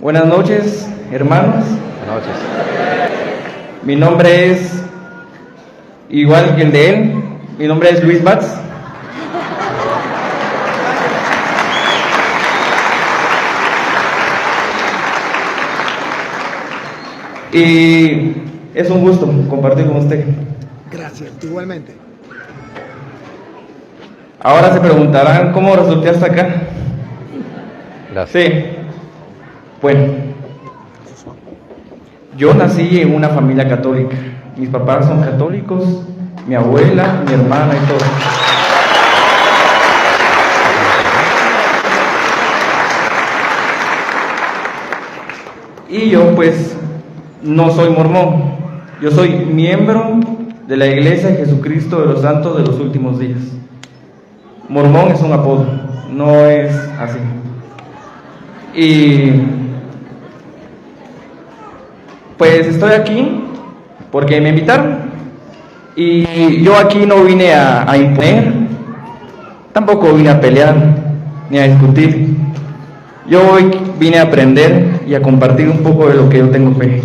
Buenas noches, hermanos. Buenas noches. Mi nombre es igual que el de él. Mi nombre es Luis Batz. Y es un gusto compartir con usted. Gracias, igualmente. Ahora se preguntarán cómo resulté hasta acá. Gracias. Sí. Bueno, yo nací en una familia católica. Mis papás son católicos, mi abuela, mi hermana y todo. Y yo pues no soy mormón. Yo soy miembro de la Iglesia de Jesucristo de los Santos de los Últimos Días. Mormón es un apodo, no es así. Y pues estoy aquí porque me invitaron. Y yo aquí no vine a imponer, tampoco vine a pelear ni a discutir. Yo hoy vine a aprender y a compartir un poco de lo que yo tengo fe.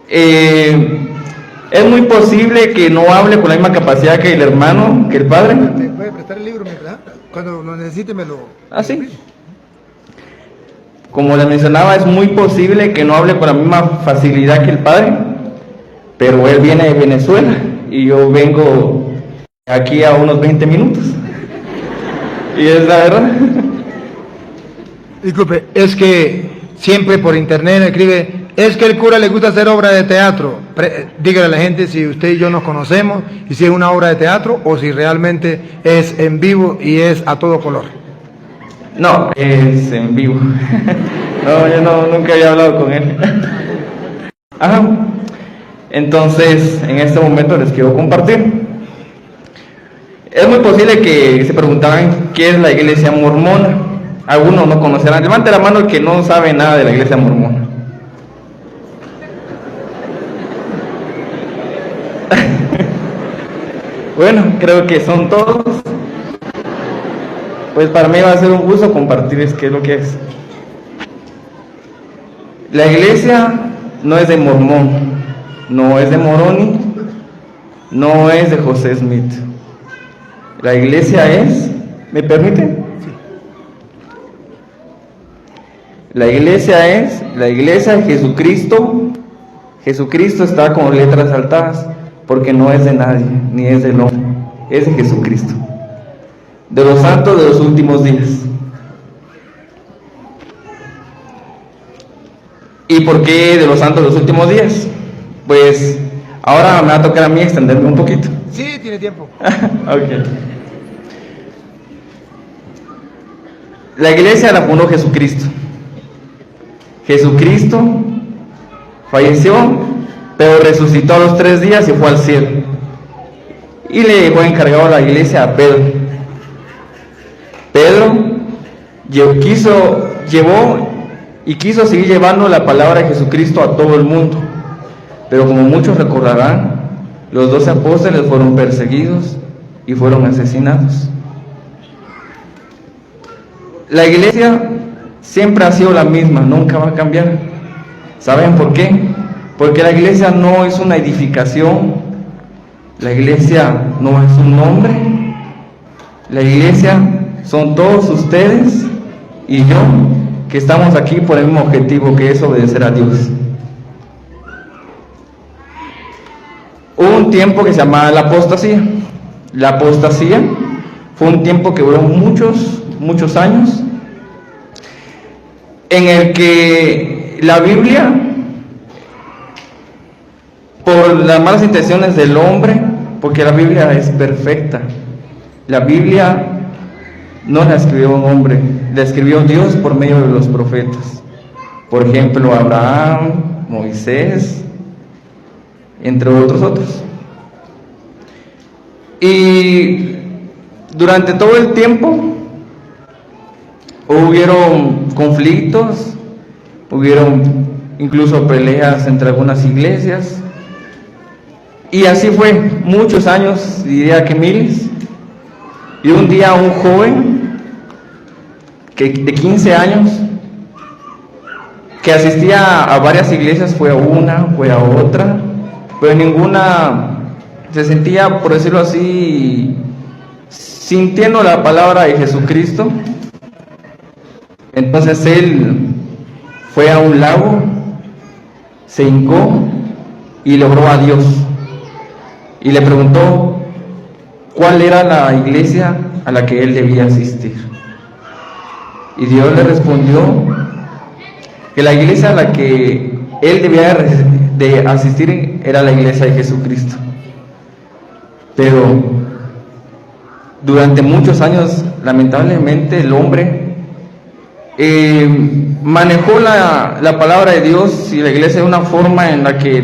Es muy posible que no hable con la misma capacidad que el hermano, que el padre. ¿Me puede prestar el libro mientras? Cuando lo necesite me lo... ¿Ah, sí? Como les mencionaba, es muy posible que no hable con la misma facilidad que el padre, pero él viene de Venezuela y yo vengo aquí a unos 20 minutos. Y es la verdad. Disculpe, es que siempre por internet escribe, es que el cura le gusta hacer obra de teatro. Dígale a la gente si usted y yo nos conocemos y si es una obra de teatro o si realmente es en vivo y es a todo color. No, es en vivo. No, yo nunca había hablado con él. Ajá. Entonces, en este momento les quiero compartir. Es muy posible que se preguntaran qué es la iglesia mormona. Algunos no conocerán. Levante la mano el que no sabe nada de la iglesia mormona. Bueno, creo que son todos. Pues para mí va a ser un gusto compartirles qué es lo que es. La iglesia no es de Mormón, no es de Moroni, no es de José Smith. La iglesia es, ¿me permite? La iglesia es la iglesia de Jesucristo. Jesucristo está con letras altadas porque no es de nadie, ni es del hombre, es de Jesucristo. De los santos de los últimos días. ¿Y por qué de los santos de los últimos días? Pues ahora me va a tocar a mí extenderme un poquito. Sí, tiene tiempo. Ok. La iglesia la fundó Jesucristo. Jesucristo falleció, pero resucitó a los 3 días y fue al cielo. Y le dejó encargado a la iglesia a Pedro. Pedro quiso seguir llevando la palabra de Jesucristo a todo el mundo. Pero como muchos recordarán, los 12 apóstoles fueron perseguidos y fueron asesinados. La iglesia siempre ha sido la misma, nunca va a cambiar. ¿Saben por qué? Porque la iglesia no es una edificación, la iglesia no es un nombre, la iglesia son todos ustedes y yo que estamos aquí por el mismo objetivo, que es obedecer a Dios. Hubo un tiempo que se llamaba la apostasía. La apostasía fue un tiempo que duró muchos años, en el que la Biblia, por las malas intenciones del hombre, porque la Biblia es perfecta, la Biblia no la escribió un hombre, la escribió Dios por medio de los profetas. Por ejemplo, Abraham, Moisés, entre otros. Y durante todo el tiempo hubieron conflictos, hubieron incluso peleas entre algunas iglesias. Y así fue, muchos años, diría que miles. Y un día un joven de 15 años que asistía a varias iglesias, fue a una, fue a otra, pero en ninguna se sentía, por decirlo así, sintiendo la palabra de Jesucristo. Entonces él fue a un lago, se hincó y le oró a Dios y le preguntó cuál era la iglesia a la que él debía asistir. Y Dios le respondió que la iglesia a la que él debía de asistir era la iglesia de Jesucristo. Pero durante muchos años, lamentablemente, el hombre manejó la palabra de Dios y la iglesia de una forma en la que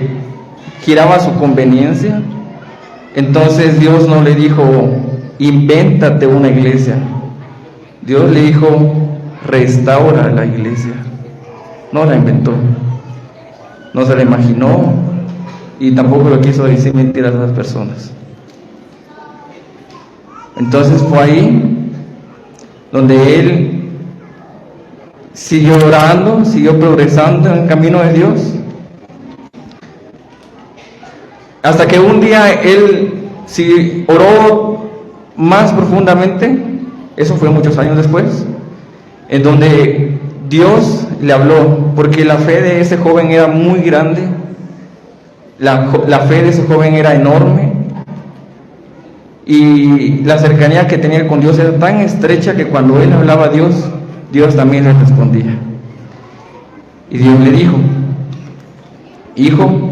giraba su conveniencia. Entonces Dios no le dijo, invéntate una iglesia. Dios le dijo, restaura la iglesia. No la inventó, no se la imaginó y tampoco lo quiso decir mentiras a las personas. Entonces fue ahí donde él siguió orando, siguió progresando en el camino de Dios, hasta que un día él oró más profundamente. Eso fue muchos años después, en donde Dios le habló, porque la fe de ese joven era muy grande, la fe de ese joven era enorme, y la cercanía que tenía con Dios era tan estrecha que cuando él hablaba a Dios, Dios también le respondía. Y Dios le dijo, hijo,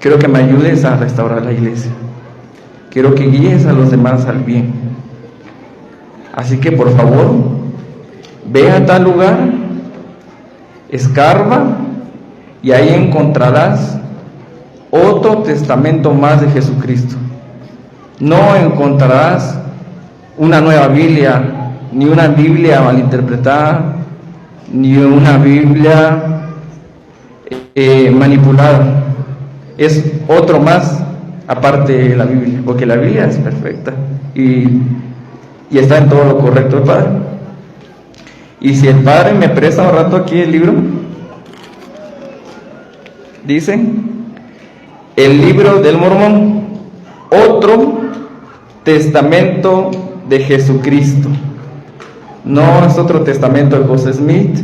quiero que me ayudes a restaurar la iglesia, quiero que guíes a los demás al bien, así que por favor, ve a tal lugar, escarba, y ahí encontrarás otro testamento más de Jesucristo. No encontrarás una nueva Biblia, ni una Biblia malinterpretada, ni una Biblia manipulada. Es otro más aparte de la Biblia, porque la Biblia es perfecta y está en todo lo correcto del Padre. Y si el Padre me presta un rato aquí el libro, dice, el libro del Mormón, otro testamento de Jesucristo. No es otro testamento de José Smith,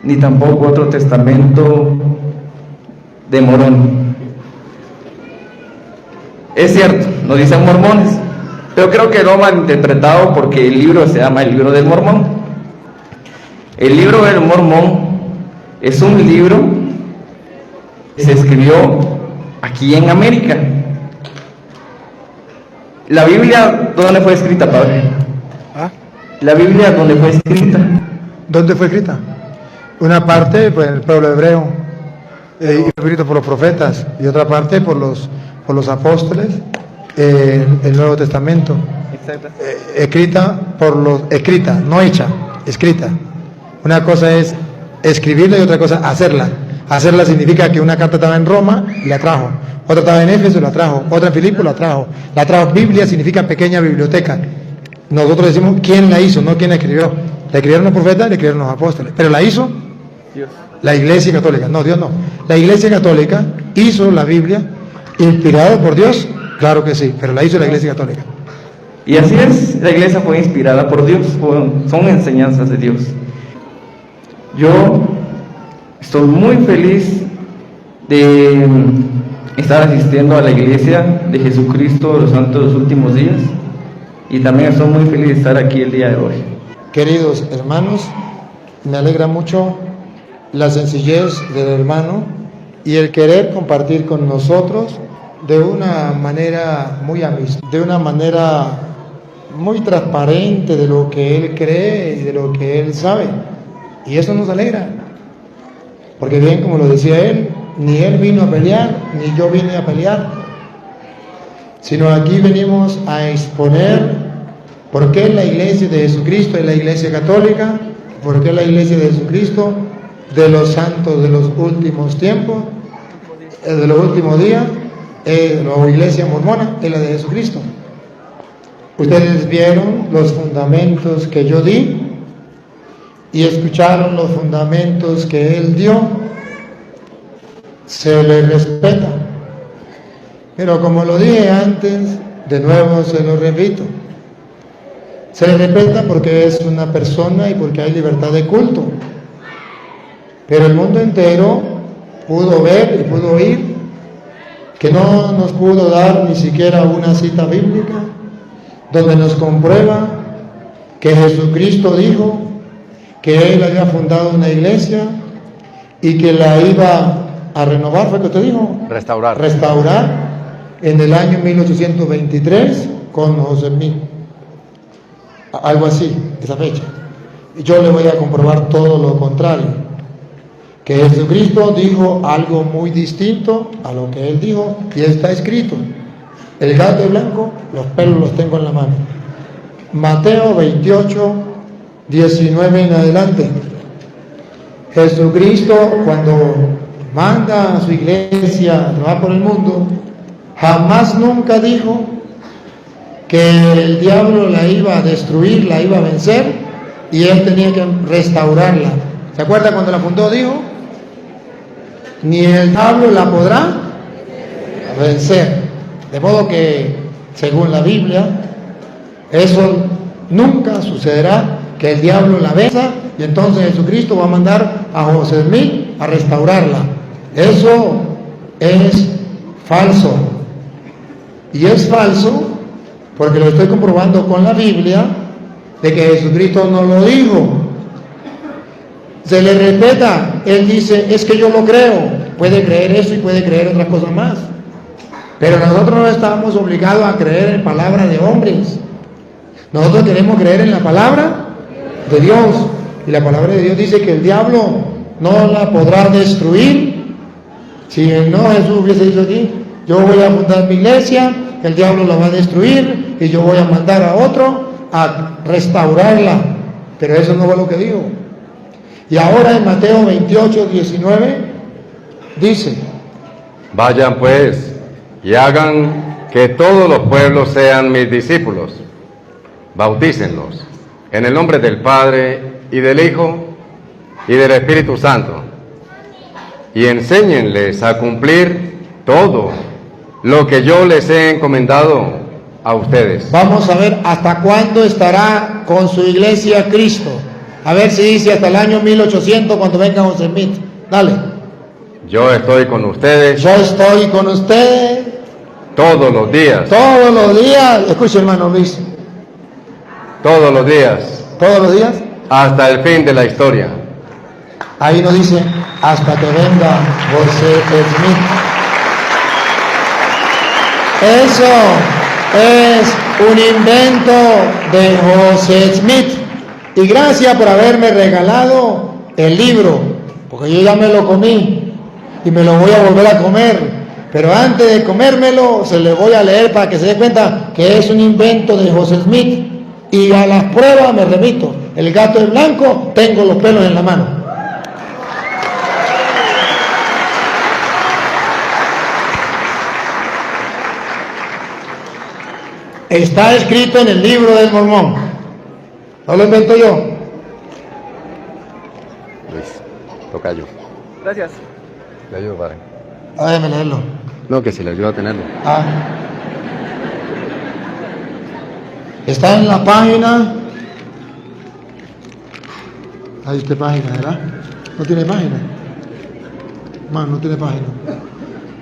ni tampoco otro testamento de Morón. Es cierto, nos dicen mormones, pero creo que lo han malinterpretado porque el libro se llama el libro del Mormón. El libro del Mormón es un libro que se escribió aquí en América. La Biblia, ¿dónde fue escrita, padre? ¿Ah? La Biblia, ¿dónde fue escrita? ¿Dónde fue escrita? Una parte por el pueblo hebreo, y escrito por los profetas, y otra parte por los apóstoles, el Nuevo Testamento. Exacto. Escrita, no hecha, escrita. Una cosa es escribirla y otra cosa hacerla. Hacerla significa que una carta estaba en Roma y la trajo, otra estaba en Éfeso y la trajo, otra en Filipo la trajo. La trajo. Biblia significa pequeña biblioteca. Nosotros decimos quién la hizo, no quién la escribió. La escribieron los profetas, la escribieron los apóstoles, pero la hizo Dios. la Iglesia Católica. No, Dios no. La Iglesia Católica hizo la Biblia inspirada por Dios, claro que sí, pero la hizo la Iglesia Católica. Y así es, la iglesia fue inspirada por Dios, son enseñanzas de Dios. Yo estoy muy feliz de estar asistiendo a la iglesia de Jesucristo de los Santos de los Últimos Días, y también estoy muy feliz de estar aquí el día de hoy. Queridos hermanos, me alegra mucho la sencillez del hermano y el querer compartir con nosotros de una manera muy amistosa, de una manera muy transparente de lo que él cree y de lo que él sabe. Y eso nos alegra, porque bien como lo decía él, ni él vino a pelear, ni yo vine a pelear, sino aquí venimos a exponer por qué la iglesia de Jesucristo es la iglesia católica, por qué la iglesia de Jesucristo de los santos de los últimos tiempos, de los últimos días, la iglesia mormona es la de Jesucristo. Ustedes vieron los fundamentos que yo di, y escucharon los fundamentos que él dio, se le respeta. Pero como lo dije antes, de nuevo se lo repito, se le respeta porque es una persona y porque hay libertad de culto. Pero el mundo entero pudo ver y pudo oír que no nos pudo dar ni siquiera una cita bíblica donde nos comprueba que Jesucristo dijo que Él había fundado una iglesia y que la iba a renovar, ¿fue que usted dijo? Restaurar. Restaurar en el año 1823 con José Smith. Algo así, esa fecha. Y yo le voy a comprobar todo lo contrario. Que Jesucristo dijo algo muy distinto a lo que Él dijo y está escrito. El gato blanco, los pelos los tengo en la mano. Mateo 28, 19 en adelante. Jesucristo, cuando manda a su iglesia a trabajar por el mundo, jamás nunca dijo que el diablo la iba a destruir, la iba a vencer y Él tenía que restaurarla. ¿Se acuerda cuando la fundó? Dijo, ni el diablo la podrá vencer. De modo que, según la Biblia, eso nunca sucederá, que el diablo la venza y entonces Jesucristo va a mandar a José Smith a restaurarla. Eso es falso. Y es falso porque lo estoy comprobando con la Biblia de que Jesucristo no lo dijo. Se le respeta. Él dice, es que yo lo creo. Puede creer eso y puede creer otras cosas más. Pero nosotros no estamos obligados a creer en palabra de hombres. Nosotros queremos creer en la palabra de Dios. Y la palabra de Dios dice que el diablo no la podrá destruir. Si no Jesús hubiese dicho aquí, yo voy a fundar mi iglesia, el diablo la va a destruir y yo voy a mandar a otro a restaurarla. Pero eso no fue lo que dijo. Y ahora en Mateo 28, 19 dice, Vayan pues y hagan que todos los pueblos sean mis discípulos. Bautícenlos en el nombre del Padre y del Hijo y del Espíritu Santo. Y enséñenles a cumplir todo lo que yo les he encomendado a ustedes. Vamos a ver hasta cuándo estará con su iglesia Cristo. A ver si dice hasta el año 1800 cuando venga José Smith. Dale. Yo estoy con ustedes. Yo estoy con ustedes. Todos los días. Todos los días. Escuche, hermano Luis. Todos los días. Todos los días. Hasta el fin de la historia. Ahí nos dice hasta que venga José Smith. Eso es un invento de José Smith. Y gracias por haberme regalado el libro, porque yo ya me lo comí y me lo voy a volver a comer. Pero antes de comérmelo, se le voy a leer para que se dé cuenta que es un invento de José Smith. Y a las pruebas me remito. El gato es blanco, tengo los pelos en la mano. Está escrito en el libro del Mormón. No lo invento yo. Luis, tocayo. Gracias. Le ayudo, padre. Déjame leerlo. No, que si le ayudo a tenerlo. Está en la página. Ahí está página, ¿verdad? No tiene página. No tiene página.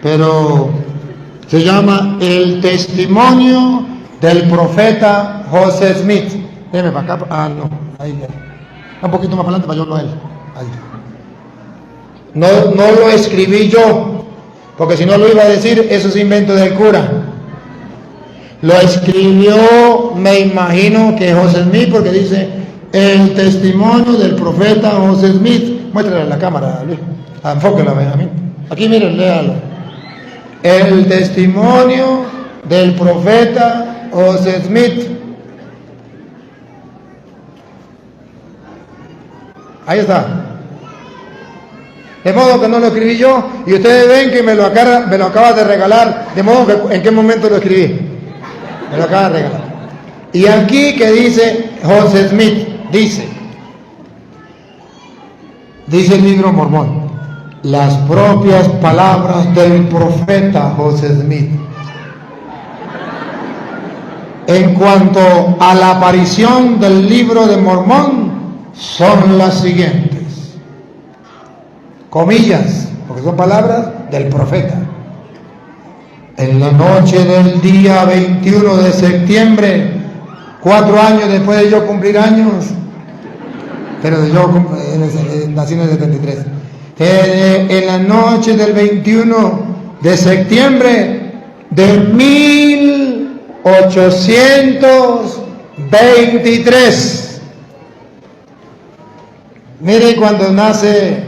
Pero se llama El Testimonio del Profeta José Smith. Déjeme para acá. No. Ahí. Un poquito más para adelante para yo lo él. Ahí. No lo escribí yo, porque si no lo iba a decir, eso es invento del cura. Lo escribió, me imagino que José Smith, porque dice el testimonio del profeta José Smith. Muéstrale a la cámara, Luis. Enfóquela, Benjamín. Aquí miren, léalo. El testimonio del profeta José Smith. Ahí está. De modo que no lo escribí yo, y ustedes ven que me lo acaba de regalar. De modo que, ¿en qué momento lo escribí? Me lo acaba de regalar. Y aquí que dice José Smith, dice, Dice el libro Mormón, las propias palabras del profeta José Smith en cuanto a la aparición del libro de Mormón son las siguientes, comillas, porque son palabras del profeta. En la noche del día 21 de septiembre, 4 años después de yo cumplir años, pero yo nací en el 73, en la noche del 21 de septiembre de 1823, mire cuando nace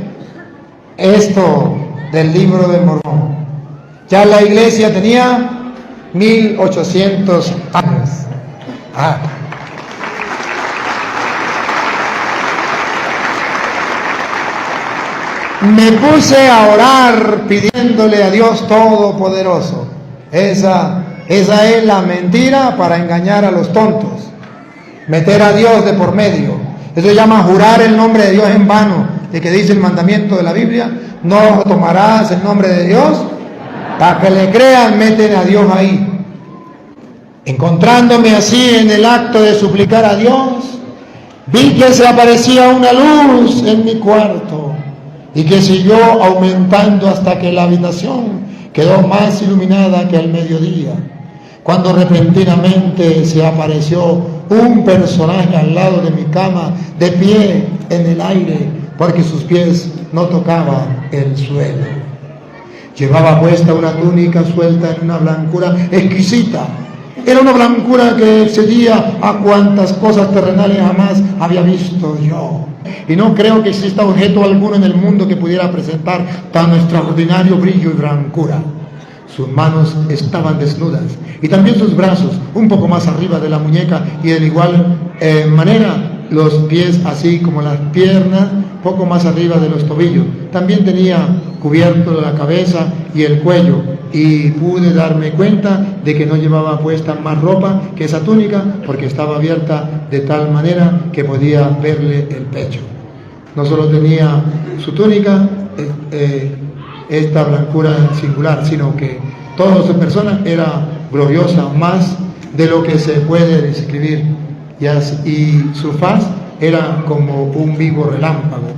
esto del libro de Mormón, ya la iglesia tenía 1800 años. Me puse a orar pidiéndole a Dios Todopoderoso. Esa es la mentira para engañar a los tontos, meter a Dios de por medio. Eso se llama jurar el nombre de Dios en vano, de que dice el mandamiento de la Biblia, no tomarás el nombre de Dios. Para que le crean, meten a Dios ahí. Encontrándome así en el acto de suplicar a Dios, vi que se aparecía una luz en mi cuarto y que siguió aumentando hasta que la habitación quedó más iluminada que al mediodía, cuando repentinamente se apareció un personaje al lado de mi cama, de pie en el aire, porque sus pies no tocaban el suelo. Llevaba puesta una túnica suelta en una blancura exquisita. Era una blancura que excedía a cuantas cosas terrenales jamás había visto yo. Y no creo que exista objeto alguno en el mundo que pudiera presentar tan extraordinario brillo y blancura. Sus manos estaban desnudas y también sus brazos un poco más arriba de la muñeca, y de igual manera los pies, así como las piernas, poco más arriba de los tobillos. También tenía cubierto la cabeza y el cuello, y pude darme cuenta de que no llevaba puesta más ropa que esa túnica, porque estaba abierta de tal manera que podía verle el pecho. No solo tenía su túnica esta blancura singular, sino que toda su persona era gloriosa, más de lo que se puede describir, y su faz era como un vivo relámpago.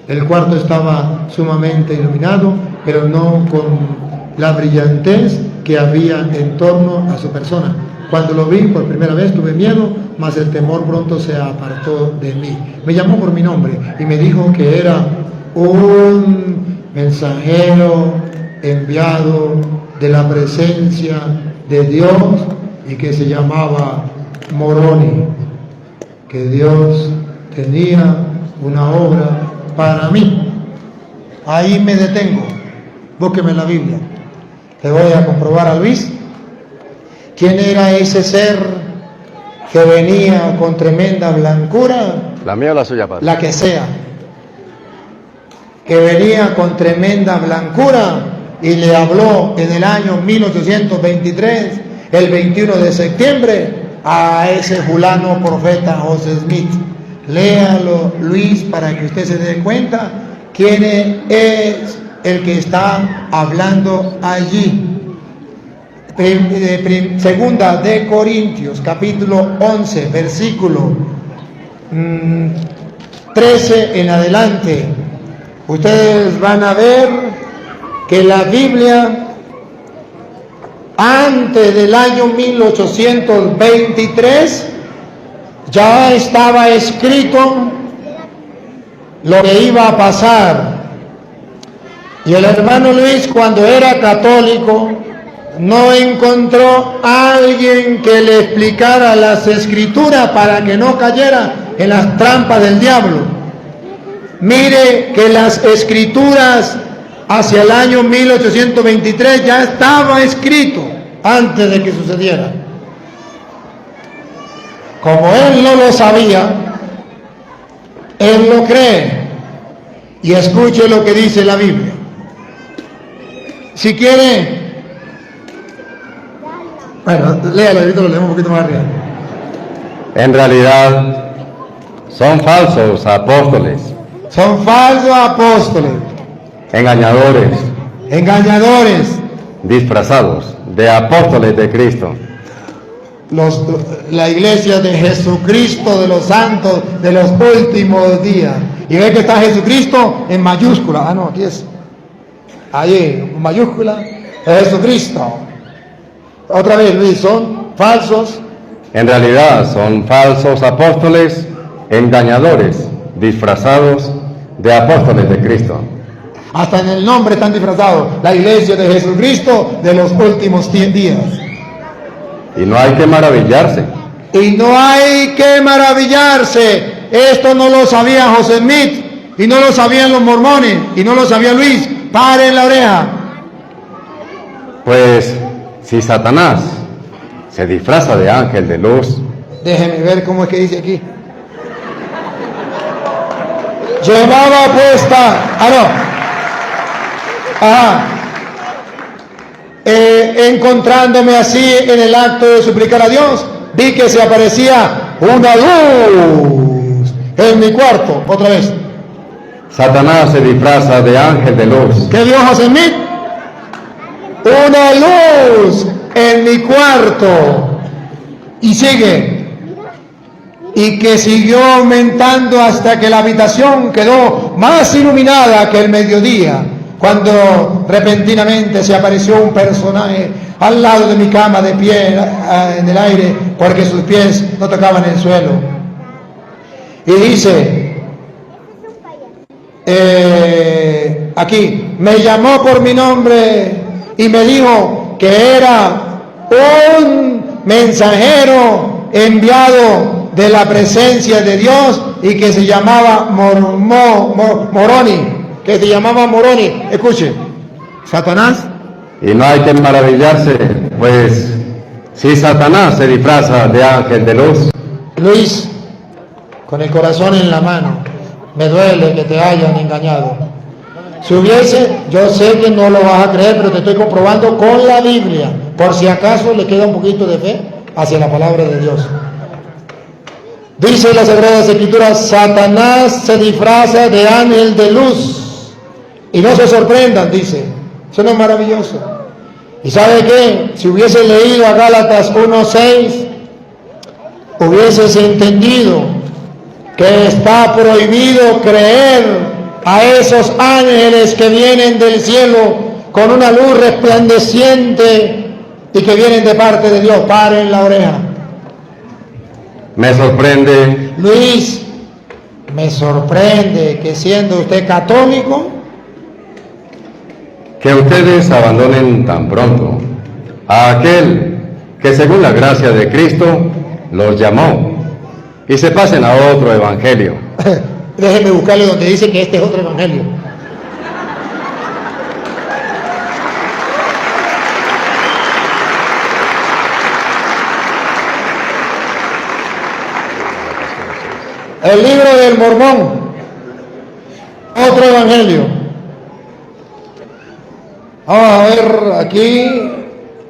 El cuarto estaba sumamente iluminado, pero no con la brillantez que había en torno a su persona. Cuando lo vi por primera vez tuve miedo, mas el temor pronto se apartó de mí. Me llamó por mi nombre y me dijo que era un mensajero enviado de la presencia de Dios y que se llamaba Moroni, que Dios tenía una obra para mí. Ahí me detengo. Búsqueme en la Biblia. Le voy a comprobar a Luis quién era ese ser que venía con tremenda blancura. ¿La mía o la suya, padre? La que sea. Que venía con tremenda blancura y le habló en el año 1823, el 21 de septiembre, a ese fulano profeta José Smith. Léalo, Luis, para que usted se dé cuenta quién es el que está hablando allí. Segunda de Corintios, capítulo 11, versículo 13 en adelante. Ustedes van a ver que la Biblia, antes del año 1823, ya estaba escrito lo que iba a pasar. Y el hermano Luis, cuando era católico, no encontró a alguien que le explicara las escrituras para que no cayera en las trampas del diablo. Mire que las escrituras hacia el año 1823 ya estaba escrito antes de que sucediera. Como él no lo sabía, él lo cree. Y escuche lo que dice la Biblia. Si quiere, bueno, léalo, ahorita lo leemos un poquito más arriba. En realidad, son falsos apóstoles Son falsos apóstoles, engañadores, engañadores, disfrazados de apóstoles de Cristo. La iglesia de Jesucristo de los santos de los últimos días. Y ve que está Jesucristo en mayúscula. Ah, no, aquí es. Allí, en mayúscula, es Jesucristo. Otra vez, Luis, son falsos. En realidad son falsos apóstoles, engañadores, disfrazados de apóstoles de Cristo. Hasta en el nombre están disfrazados. La iglesia de Jesucristo de los últimos días. Y no hay que maravillarse. Y no hay que maravillarse. Esto no lo sabía José Smith. Y no lo sabían los mormones. Y no lo sabía Luis. Paren la oreja. Pues si Satanás se disfraza de ángel de luz, Déjeme ver cómo es que dice aquí. Llevaba puesta. Encontrándome así en el acto de suplicar a Dios, vi que se aparecía una luz en mi cuarto. Otra vez. Satanás se disfraza de ángel de luz. ¿Qué vio José Smith? Una luz en mi cuarto. Y sigue. Y que siguió aumentando hasta que la habitación quedó más iluminada que el mediodía, cuando repentinamente se apareció un personaje al lado de mi cama de pie en el aire, porque sus pies no tocaban el suelo. Y dice, aquí, me llamó por mi nombre y me dijo que era un mensajero enviado de la presencia de Dios y que se llamaba Moroni, que se llamaba Moroni. Escuche, Satanás. Y no hay que maravillarse, pues si Satanás se disfraza de ángel de luz. Luis, con el corazón en la mano, me duele que te hayan engañado. Si hubiese, yo sé que no lo vas a creer, pero te estoy comprobando con la Biblia, por si acaso le queda un poquito de fe hacia la palabra de Dios. Dice la Sagrada Escritura, Satanás se disfraza de ángel de luz. Y no se sorprendan, dice. Eso no es maravilloso. ¿Y sabe qué? Si hubiese leído a Gálatas 1:6, hubieses entendido que está prohibido creer a esos ángeles que vienen del cielo con una luz resplandeciente y que vienen de parte de Dios. Paren la oreja. Me sorprende, Luis, me sorprende que siendo usted católico, que ustedes abandonen tan pronto a aquel que según la gracia de Cristo los llamó y se pasen a otro evangelio. déjeme buscarle donde dice que este es otro evangelio. El libro del Mormón, otro evangelio. Vamos a ver aquí.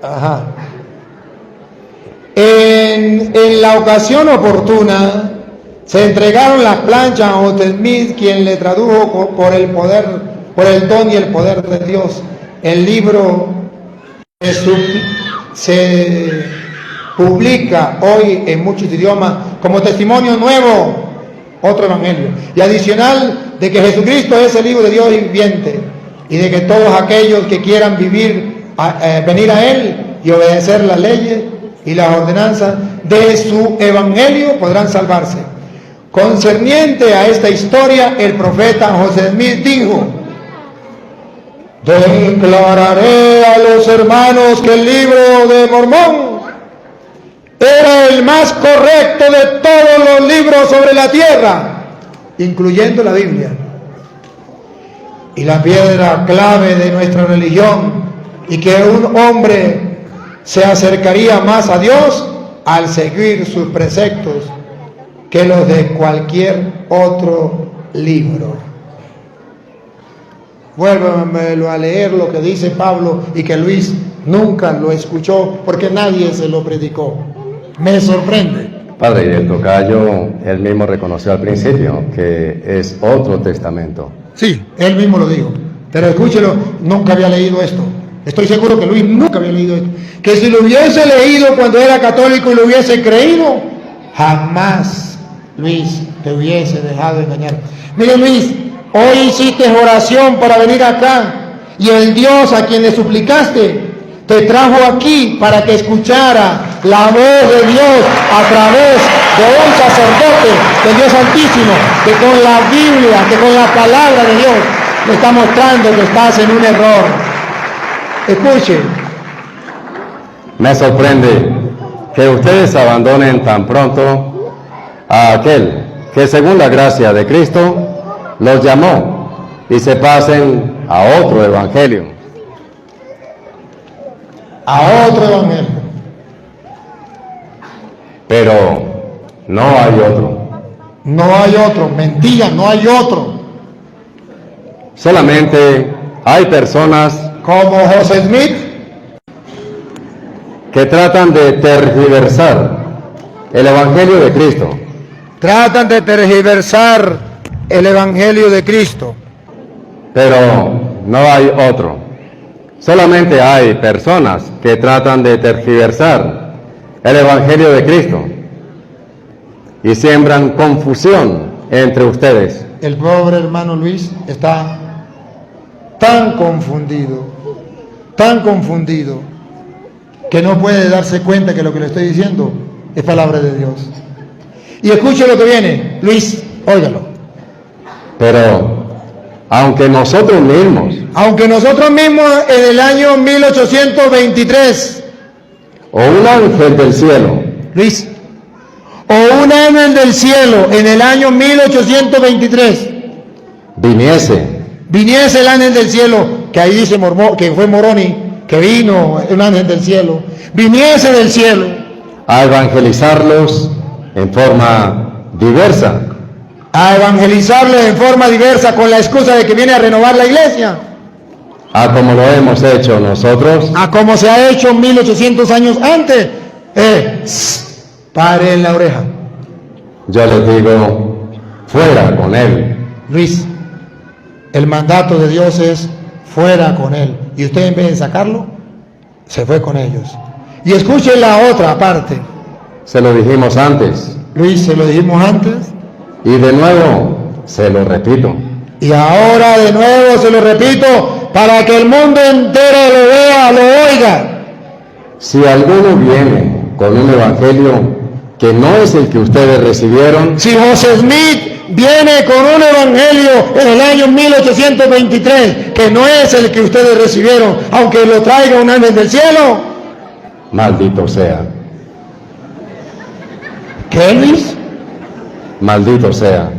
Ajá. En la ocasión oportuna se entregaron las planchas a José Smith, quien le tradujo por el don y el poder de Dios. El libro se publica hoy en muchos idiomas como testimonio nuevo. Otro evangelio. Y adicional de que Jesucristo es el Hijo de Dios viviente y de que todos aquellos que quieran venir a Él y obedecer las leyes y las ordenanzas de su evangelio podrán salvarse. Concerniente a esta historia, el profeta José Smith dijo: declararé a los hermanos que el libro de Mormón era el más correcto de todos los libros sobre la tierra, incluyendo la Biblia, y la piedra clave de nuestra religión, y que un hombre se acercaría más a Dios al seguir sus preceptos que los de cualquier otro libro. Vuélvamelo a leer lo que dice Pablo y que Luis nunca lo escuchó porque nadie se lo predicó. Me sorprende. Padre, y el tocayo, él mismo reconoció al principio que es otro testamento. Sí, él mismo lo dijo. Pero escúchelo, nunca había leído esto. Estoy seguro que Luis nunca había leído esto. Que si lo hubiese leído cuando era católico y lo hubiese creído, jamás Luis te hubiese dejado engañar. Mire Luis, hoy hiciste oración para venir acá y el Dios a quien le suplicaste te trajo aquí para que escuchara la voz de Dios a través de un sacerdote del Dios Altísimo, que con la Biblia, que con la palabra de Dios le está mostrando que estás en un error. Escuche. Me sorprende que ustedes abandonen tan pronto a aquel que según la gracia de Cristo los llamó y se pasen a otro evangelio. A otro evangelio. Pero no hay otro. No hay otro, mentira, no hay otro. Solamente hay personas Como José Smith, que tratan de tergiversar el evangelio de Cristo. tratan de tergiversar el evangelio de Cristo. Pero no hay otro. Solamente hay personas que tratan de tergiversar el evangelio de Cristo y siembran confusión entre ustedes. El pobre hermano Luis está tan confundido, que no puede darse cuenta que lo que le estoy diciendo es palabra de Dios. Y escuche lo que viene, Luis, óigalo. Pero aunque nosotros mismos Aunque nosotros mismos en el año 1823, o un ángel del cielo Luis, o un ángel del cielo en el año 1823, viniese el ángel del cielo, que ahí dice que fue Moroni, que vino un ángel del cielo, viniese del cielo a evangelizarlos en forma diversa, a evangelizarles en forma diversa con la excusa de que viene a renovar la iglesia, a como lo hemos hecho nosotros, a como se ha hecho 1800 años antes. Pare en la oreja. yo les digo, fuera con él. Luis, el mandato de Dios es fuera con él. Y usted en vez de sacarlo, se fue con ellos. Y escuchen la otra parte. Se lo dijimos antes Luis, se lo dijimos antes y de nuevo se lo repito. y ahora de nuevo se lo repito para que el mundo entero lo vea, lo oiga. Si alguno viene con un evangelio que no es el que ustedes recibieron, Si José Smith viene con un evangelio en el año 1823 que no es el que ustedes recibieron, aunque lo traiga un ángel del cielo, maldito sea, ¿qué, Luis? maldito sea.